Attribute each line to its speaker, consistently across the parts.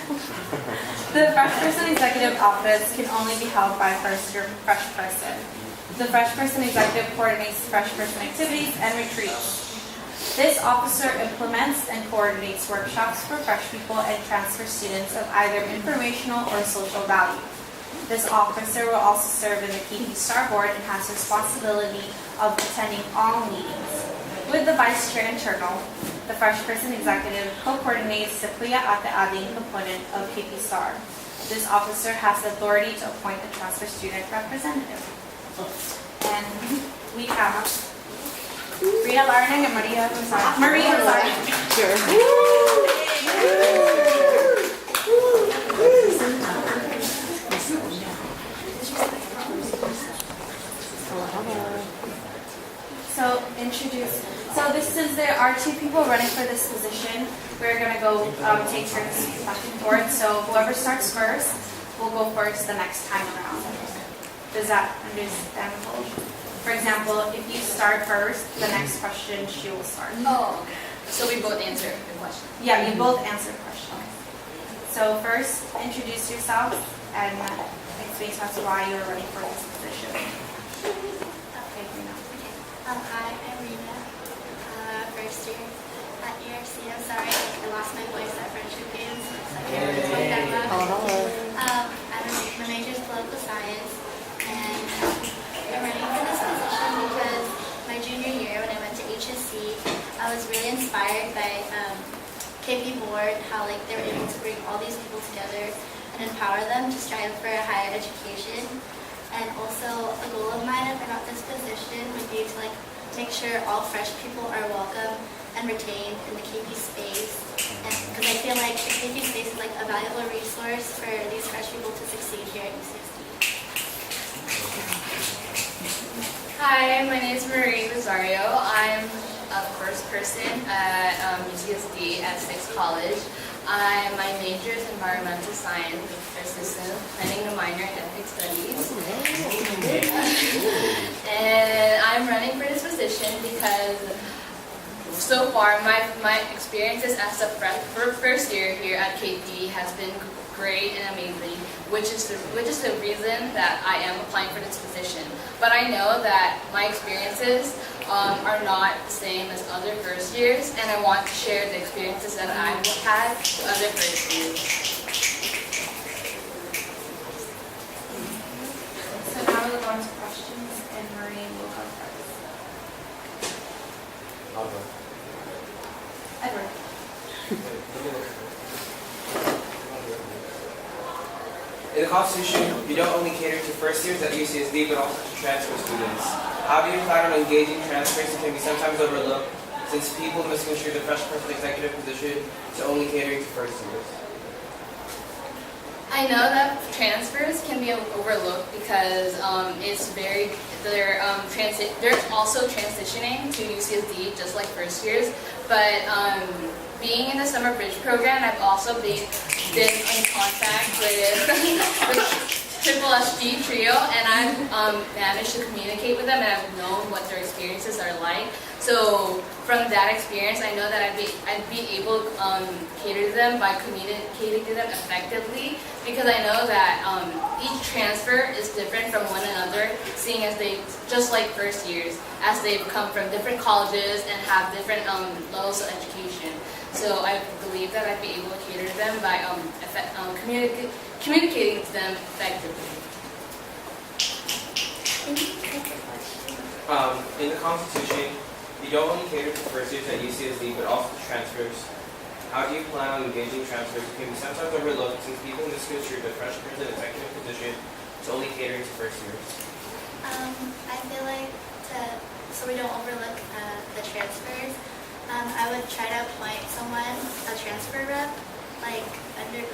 Speaker 1: The Freshperson Executive Office can only be held by a first-year Freshperson. The Freshperson Executive coordinates Freshperson activities and retreats. This officer implements and coordinates workshops for fresh people and transfer students of either informational or social value. This officer will also serve in the KP Star Board and has responsibility of attending all meetings. With the Vice Chair internal, the Freshperson Executive co-coordinates the Kuya Ate Ading component of KP Star. This officer has the authority to appoint a transfer student representative. And we have Rina, Laranang, and Maria Rosario. Maria Rosario. Sure. So since there are two people running for this position, we're gonna go take turns back and forth. So whoever starts first will go first the next time around. Does that understandable? For example, if you start first, the next question she will start.
Speaker 2: Oh, okay. So we both answer the question.
Speaker 1: Yeah, you both answer the question. So first, introduce yourself and explain to us why you're running for this position. Okay, Rina.
Speaker 3: Hi, I'm Rina. First year at ERC. I'm sorry, I lost my voice at friendship games, so I can't really talk that loud. My major is political science, and I'm running for this position because my junior year, when I went to HSC, I was really inspired by KP Board, how like they were able to bring all these people together and empower them to strive for a higher education. And also a goal of mine if I got this position would be to like make sure all fresh people are welcome and retained in the KP space. And because I feel like the KP space is like a valuable resource for these fresh people to succeed here at UCSD.
Speaker 2: Hi, my name is Maria Rosario. I'm a first person at UCSD at Sixth College. My major is environmental science with persistent planning a minor in ethnic studies. And I'm running for this position because so far my experiences as a first year here at KP has been great and amazing, which is the reason that I am applying for this position. But I know that my experiences are not the same as other first years, and I want to share the experiences that I've had with other first years.
Speaker 1: So now we'll go on to questions, and Marie will go first. Edward.
Speaker 4: In the Constitution, you don't only cater to first years at UCSD, but also to transfer students. How do you plan on engaging transfers that can be sometimes overlooked, since people must consider the Freshperson Executive position to only catering to first years?
Speaker 2: I know that transfers can be overlooked because they're also transitioning to UCSD just like first years, but being in the summer bridge program, I've also been in contact with Triple SG trio, and I've managed to communicate with them, and I've known what their experiences are like. So from that experience, I know that I'd be able to cater to them by communicating to them effectively, because I know that each transfer is different from one another, seeing as they, just like first years, as they've come from different colleges and have different levels of education. So I believe that I'd be able to cater to them by communicating to them effectively.
Speaker 4: In the Constitution, you don't only cater to first years at UCSD, but also to transfers. How do you plan on engaging transfers that can be sometimes overlooked, since people misconstrue the Freshperson Executive position to only catering to first years?
Speaker 3: I feel like so we don't overlook the transfers, I would try to appoint someone, a transfer rep, like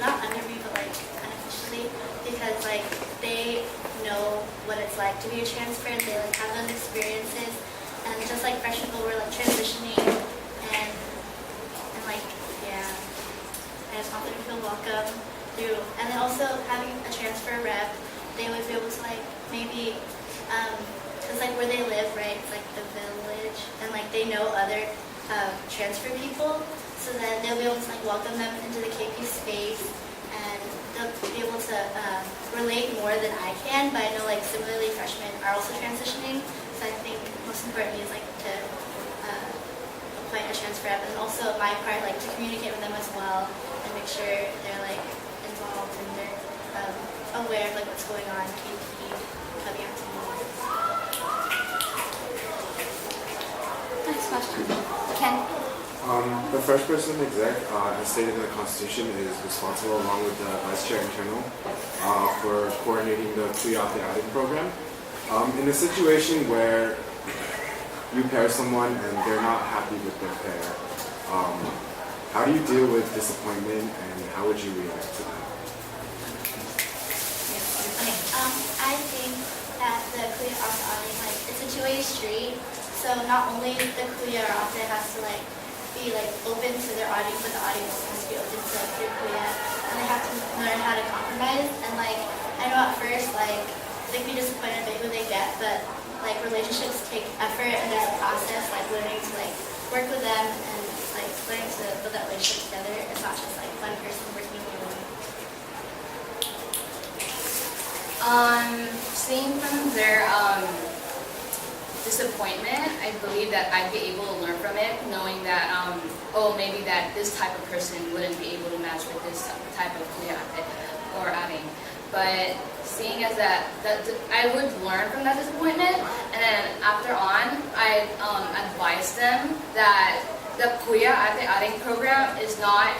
Speaker 3: not under me, but like unofficially, because like they know what it's like to be a transfer, and they like have those experiences, and just like fresh people were like transitioning, and like yeah, I just want them to feel welcome through, and then also having a transfer rep, they would be able to like maybe because like where they live, right, it's like the village, and like they know other transfer people, so that they'll be able to like welcome them into the KP space, to relate more than I can, but I know like similarly freshmen are also transitioning, so I think most importantly is like to appoint a transfer rep, and also my part like to communicate with them as well and make sure they're like involved and they're aware of like what's going on, keep coming out to me.
Speaker 1: Next question. Ken?
Speaker 5: The Freshperson exec, as stated in the Constitution, is responsible along with the Vice Chair Internal for coordinating the Kuyate outing program. In a situation where you pair someone and they're not happy with their pair, how do you deal with disappointment and how would you react to that?
Speaker 3: I think that the Kuya Ate outing, like, it's a two-way street. So not only the Kuya Ate has to like be like open to their audience, but the audience also has to be open to their Kuya, and they have to learn how to compromise. And like I know at first like they can be disappointed by who they get, but like relationships take effort and there's a process, like learning to like work with them and like learning to build that relationship together. It's not just like one person working alone.
Speaker 2: Seeing from their disappointment, I believe that I'd be able to learn from it, knowing that, oh, maybe that this type of person wouldn't be able to match with this type of kuyate or outing. But seeing as that I would learn from that disappointment, and then after on, I advise them that the kuyate outing program is not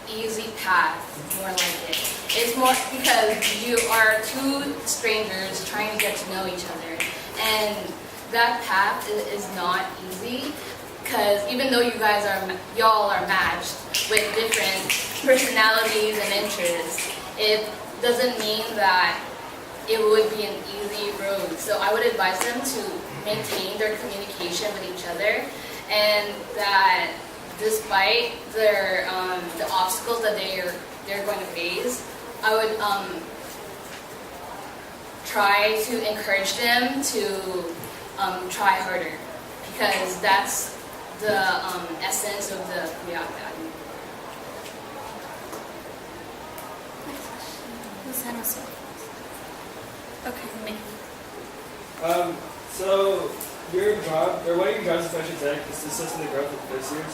Speaker 2: easy path, more like it. It's more because you are two strangers trying to get to know each other. And that path is not easy because even though y'all are matched with different personalities and interests, it doesn't mean that it would be an easy road. So I would advise them to maintain their communication with each other, and that despite their the obstacles that they're going to face, I would try to encourage them to try harder, because that's the essence of the kuyate.
Speaker 1: Okay, me.
Speaker 6: So your job, or one of your jobs as Fresh Exec is to assist in the growth of first years.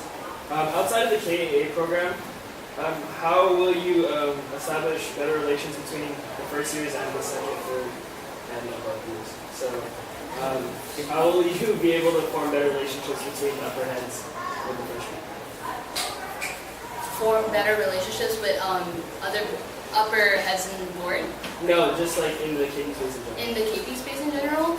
Speaker 6: Outside of the KAA program, how will you establish better relations between the first years and the second, third, and above years? So how will you be able to form better relationships between upper heads with the freshmen?
Speaker 2: Form better relationships with other upper heads in the board?
Speaker 6: No, just like in the KP space in general.
Speaker 2: In the KP space in general?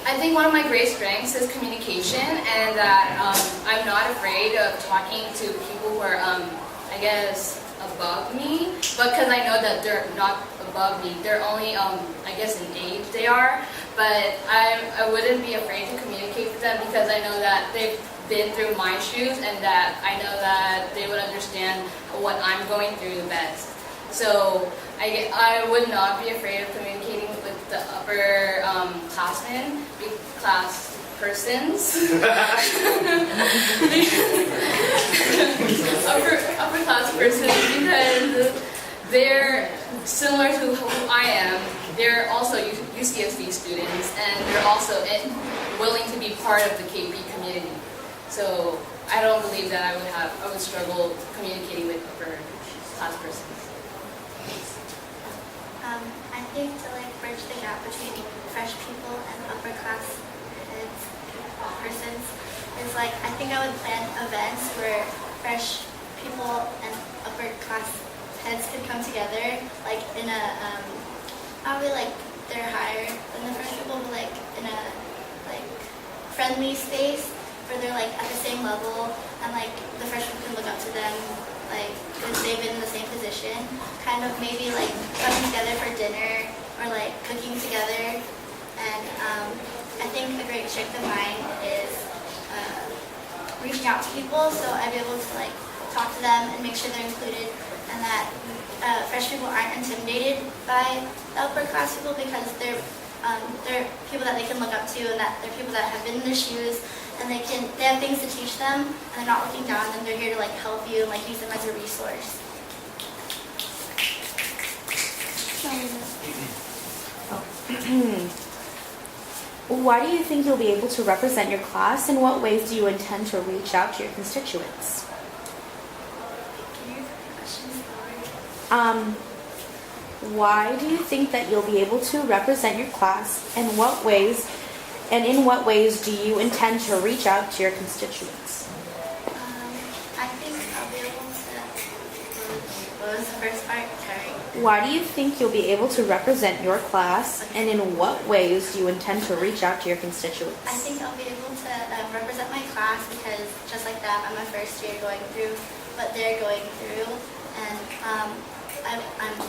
Speaker 2: I think one of my great strengths is communication, and that I'm not afraid of talking to people who are, I guess, above me, but because I know that they're not above me. They're only, I guess, in age they are, but I wouldn't be afraid to communicate with them because I know that they've been through my shoes, and that I know that they would understand what I'm going through the best. So I would not be afraid of communicating with the upper classmen, class persons, upper class persons, because they're similar to who I am. They're also UCSD students, and they're also willing to be part of the KP community. So I don't believe that I would struggle communicating with upper class persons.
Speaker 3: I think to like bridge the gap between fresh people and upper class heads, persons is like I think I would plan events where fresh people and upper class heads could come together, like in a probably like they're higher than the fresh people, but like in a like friendly space where they're like at the same level, and like the fresh people can look up to them, like because they've been in the same position, kind of maybe like coming together for dinner or like cooking together. And I think a great strength of mine is reaching out to people, so I'd be able to like talk to them and make sure they're included, and that fresh people aren't intimidated by the upper class people because they're people that they can look up to, and that they're people that have been in their shoes, and they have things to teach them, and they're not looking down, and they're here to like help you and like use them as a resource.
Speaker 1: Why do you think you'll be able to represent your class, and what ways do you intend to reach out to your constituents?
Speaker 3: Can you repeat the question?
Speaker 1: Why do you think that you'll be able to represent your class, and in what ways do you intend to reach out to your constituents?
Speaker 3: I think I'll be able to. What was the first part? Sorry.
Speaker 1: Why do you think you'll be able to represent your class, and in what ways do you intend to reach out to your constituents?
Speaker 3: I think I'll be able to represent my class because just like that, I'm a first year going through what they're going through, and I'm